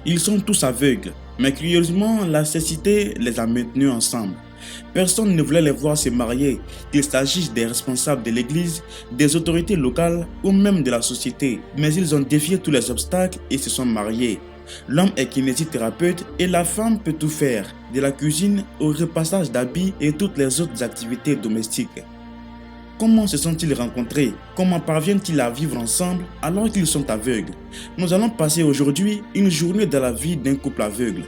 Ils sont tous aveugles, mais curieusement, la cécité les a maintenus ensemble. Personne ne voulait les voir se marier, qu'il s'agisse des responsables de l'église, des autorités locales ou même de la société. Mais ils ont défié tous les obstacles et se sont mariés. L'homme est kinésithérapeute et la femme peut tout faire, de la cuisine au repassage d'habits et toutes les autres activités domestiques. Comment se sont-ils rencontrés? Comment parviennent-ils à vivre ensemble alors qu'ils sont aveugles? Nous allons passer aujourd'hui une journée dans la vie d'un couple aveugle.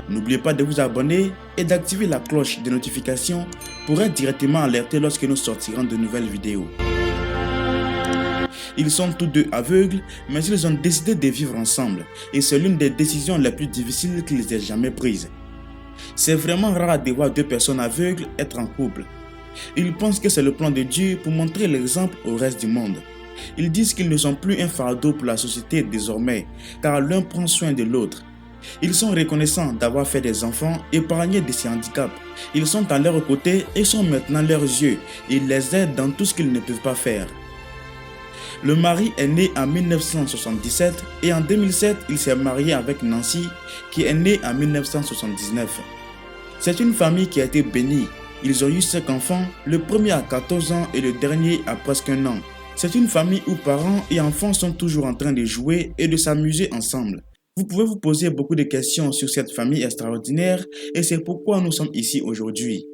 N'oubliez pas de vous abonner et d'activer la cloche de notification pour être directement alerté lorsque nous sortirons de nouvelles vidéos. Ils sont tous deux aveugles, mais ils ont décidé de vivre ensemble et c'est l'une des décisions les plus difficiles qu'ils aient jamais prises. C'est vraiment rare de voir deux personnes aveugles être en couple. Ils pensent que c'est le plan de Dieu pour montrer l'exemple au reste du monde. Ils disent qu'ils ne sont plus un fardeau pour la société désormais, car l'un prend soin de l'autre. Ils sont reconnaissants d'avoir fait des enfants épargnés de ces handicaps. Ils sont à leur côté et sont maintenant leurs yeux. Ils les aident dans tout ce qu'ils ne peuvent pas faire. Le mari est né en 1977 et en 2007, il s'est marié avec Nancy qui est née en 1979. C'est une famille qui a été bénie. Ils ont eu 5 enfants, le premier à 14 ans et le dernier à presque 1 an. C'est une famille où parents et enfants sont toujours en train de jouer et de s'amuser ensemble. Vous pouvez vous poser beaucoup de questions sur cette famille extraordinaire et c'est pourquoi nous sommes ici aujourd'hui.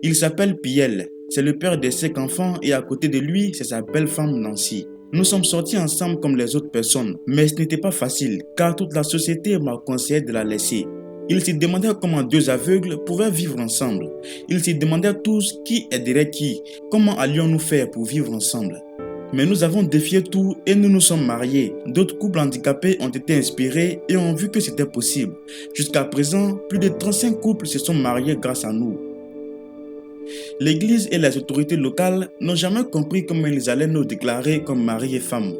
Il s'appelle Piel, c'est le père de 5 enfants et à côté de lui, c'est sa belle femme Nancy. Nous sommes sortis ensemble comme les autres personnes, mais ce n'était pas facile car toute la société m'a conseillé de la laisser. Ils se demandaient comment deux aveugles pouvaient vivre ensemble. Ils se demandaient tous qui aiderait qui, comment allions-nous faire pour vivre ensemble. Mais nous avons défié tout et nous nous sommes mariés. D'autres couples handicapés ont été inspirés et ont vu que c'était possible. Jusqu'à présent, plus de 35 couples se sont mariés grâce à nous. L'église et les autorités locales n'ont jamais compris comment ils allaient nous déclarer comme mari et femme.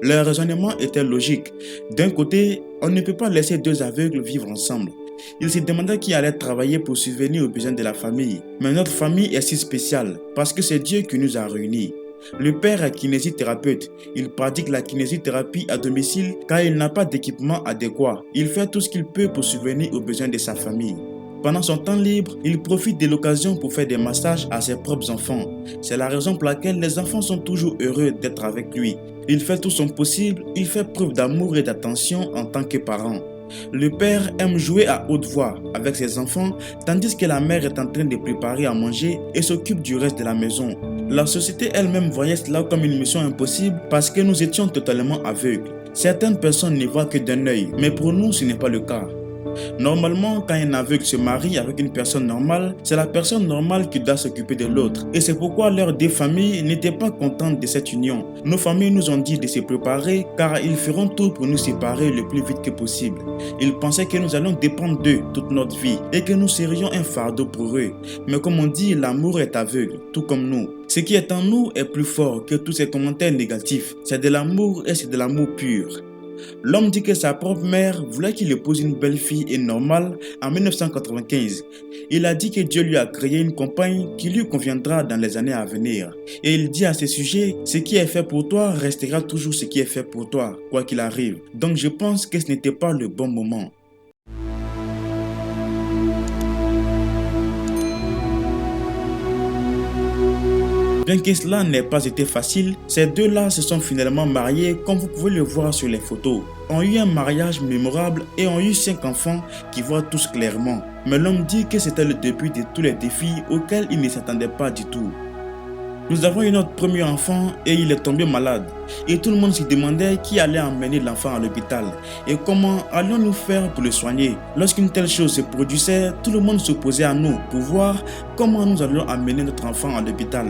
Leur raisonnement était logique. D'un côté, on ne peut pas laisser deux aveugles vivre ensemble. Ils se demandaient qui allait travailler pour subvenir aux besoins de la famille. Mais notre famille est si spéciale parce que c'est Dieu qui nous a réunis. Le père est kinésithérapeute. Il pratique la kinésithérapie à domicile car il n'a pas d'équipement adéquat. Il fait tout ce qu'il peut pour subvenir aux besoins de sa famille. Pendant son temps libre, il profite de l'occasion pour faire des massages à ses propres enfants. C'est la raison pour laquelle les enfants sont toujours heureux d'être avec lui. Il fait tout son possible, il fait preuve d'amour et d'attention en tant que parent. Le père aime jouer à haute voix avec ses enfants, tandis que la mère est en train de préparer à manger et s'occupe du reste de la maison. La société elle-même voyait cela comme une mission impossible parce que nous étions totalement aveugles. Certaines personnes ne voient que d'un œil, mais pour nous ce n'est pas le cas. Normalement, quand un aveugle se marie avec une personne normale, c'est la personne normale qui doit s'occuper de l'autre. Et c'est pourquoi leurs deux familles n'étaient pas contentes de cette union. Nos familles nous ont dit de se préparer car ils feront tout pour nous séparer le plus vite que possible. Ils pensaient que nous allions dépendre d'eux toute notre vie et que nous serions un fardeau pour eux. Mais comme on dit, l'amour est aveugle, tout comme nous. Ce qui est en nous est plus fort que tous ces commentaires négatifs. C'est de l'amour et c'est de l'amour pur. L'homme dit que sa propre mère voulait qu'il épouse une belle fille et normale en 1995. Il a dit que Dieu lui a créé une compagne qui lui conviendra dans les années à venir. Et il dit à ce sujet, ce qui est fait pour toi restera toujours ce qui est fait pour toi, quoi qu'il arrive. Donc je pense que ce n'était pas le bon moment. Bien que cela n'ait pas été facile, ces deux-là se sont finalement mariés comme vous pouvez le voir sur les photos. Ont eu un mariage mémorable et ont eu 5 enfants qui voient tous clairement. Mais l'homme dit que c'était le début de tous les défis auxquels il ne s'attendait pas du tout. Nous avons eu notre premier enfant et il est tombé malade. Et tout le monde se demandait qui allait emmener l'enfant à l'hôpital et comment allions-nous faire pour le soigner. Lorsqu'une telle chose se produisait, tout le monde s'opposait à nous pour voir comment nous allions amener notre enfant à l'hôpital.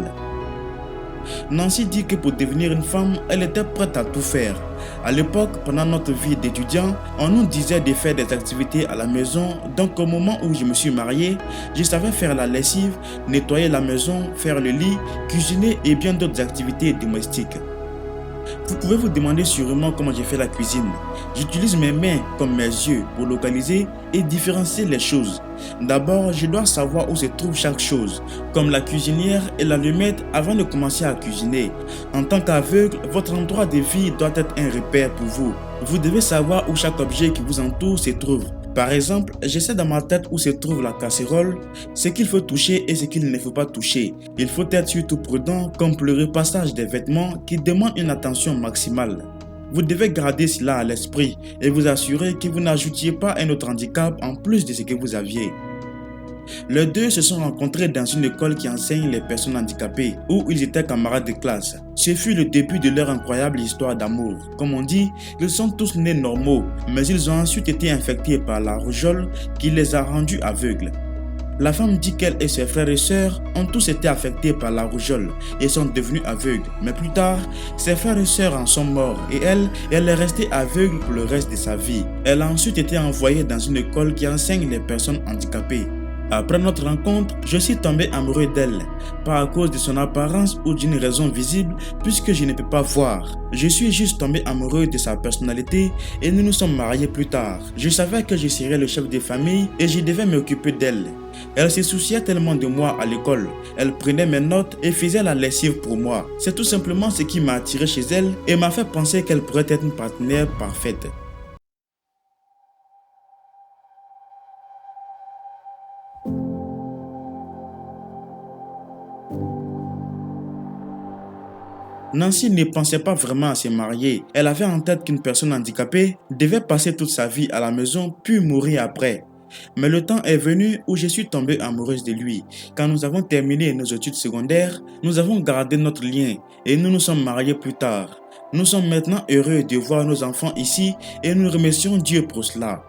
Nancy dit que pour devenir une femme, elle était prête à tout faire. À l'époque, pendant notre vie d'étudiant, on nous disait de faire des activités à la maison. Donc au moment où je me suis marié, je savais faire la lessive, nettoyer la maison, faire le lit, cuisiner et bien d'autres activités domestiques. Vous pouvez vous demander sûrement comment j'ai fait la cuisine. J'utilise mes mains comme mes yeux pour localiser et différencier les choses. D'abord, je dois savoir où se trouve chaque chose, comme la cuisinière et l'allumette avant de commencer à cuisiner. En tant qu'aveugle, votre endroit de vie doit être un repère pour vous. Vous devez savoir où chaque objet qui vous entoure se trouve. Par exemple, je sais dans ma tête où se trouve la casserole, ce qu'il faut toucher et ce qu'il ne faut pas toucher. Il faut être surtout prudent comme pour le repassage des vêtements qui demandent une attention maximale. Vous devez garder cela à l'esprit et vous assurer que vous n'ajoutiez pas un autre handicap en plus de ce que vous aviez. Les deux se sont rencontrés dans une école qui enseigne les personnes handicapées, où ils étaient camarades de classe. Ce fut le début de leur incroyable histoire d'amour. Comme on dit, ils sont tous nés normaux, mais ils ont ensuite été infectés par la rougeole qui les a rendus aveugles. La femme dit qu'elle et ses frères et sœurs ont tous été affectés par la rougeole et sont devenus aveugles. Mais plus tard, ses frères et sœurs en sont morts et elle est restée aveugle pour le reste de sa vie. Elle a ensuite été envoyée dans une école qui enseigne les personnes handicapées. Après notre rencontre, je suis tombé amoureux d'elle, pas à cause de son apparence ou d'une raison visible puisque je ne peux pas voir. Je suis juste tombé amoureux de sa personnalité et nous nous sommes mariés plus tard. Je savais que je serais le chef de famille et je devais m'occuper d'elle. Elle se souciait tellement de moi à l'école. Elle prenait mes notes et faisait la lessive pour moi. C'est tout simplement ce qui m'a attiré chez elle et m'a fait penser qu'elle pourrait être une partenaire parfaite. Nancy ne pensait pas vraiment à se marier. Elle avait en tête qu'une personne handicapée devait passer toute sa vie à la maison puis mourir après. Mais le temps est venu où je suis tombée amoureuse de lui. Quand nous avons terminé nos études secondaires, nous avons gardé notre lien et nous nous sommes mariés plus tard. Nous sommes maintenant heureux de voir nos enfants ici et nous remercions Dieu pour cela.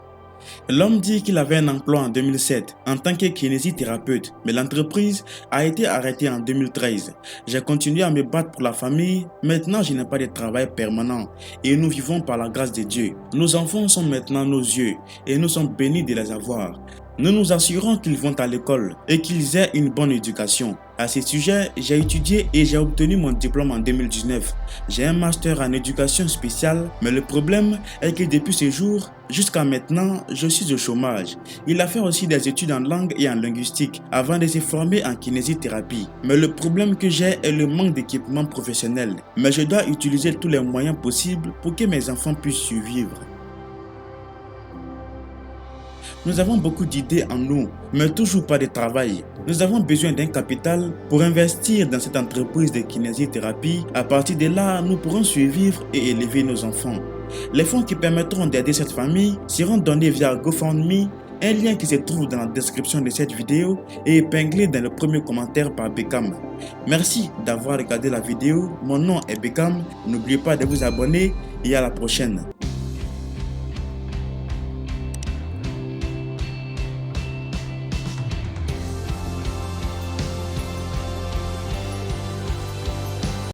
L'homme dit qu'il avait un emploi en 2007 en tant que kinésithérapeute, mais l'entreprise a été arrêtée en 2013. J'ai continué à me battre pour la famille. Maintenant, je n'ai pas de travail permanent et nous vivons par la grâce de Dieu. Nos enfants sont maintenant nos yeux et nous sommes bénis de les avoir. Nous nous assurons qu'ils vont à l'école et qu'ils aient une bonne éducation. À ce sujet, j'ai étudié et j'ai obtenu mon diplôme en 2019. J'ai un master en éducation spéciale, mais le problème est que depuis ce jour, jusqu'à maintenant, je suis au chômage. Il a fait aussi des études en langue et en linguistique avant de se former en kinésithérapie. Mais le problème que j'ai est le manque d'équipement professionnel. Mais je dois utiliser tous les moyens possibles pour que mes enfants puissent survivre. Nous avons beaucoup d'idées en nous, mais toujours pas de travail. Nous avons besoin d'un capital pour investir dans cette entreprise de kinésithérapie. À partir de là, nous pourrons survivre et élever nos enfants. Les fonds qui permettront d'aider cette famille seront donnés via GoFundMe, un lien qui se trouve dans la description de cette vidéo et épinglé dans le premier commentaire par Beckham. Merci d'avoir regardé la vidéo. Mon nom est Beckham. N'oubliez pas de vous abonner et à la prochaine.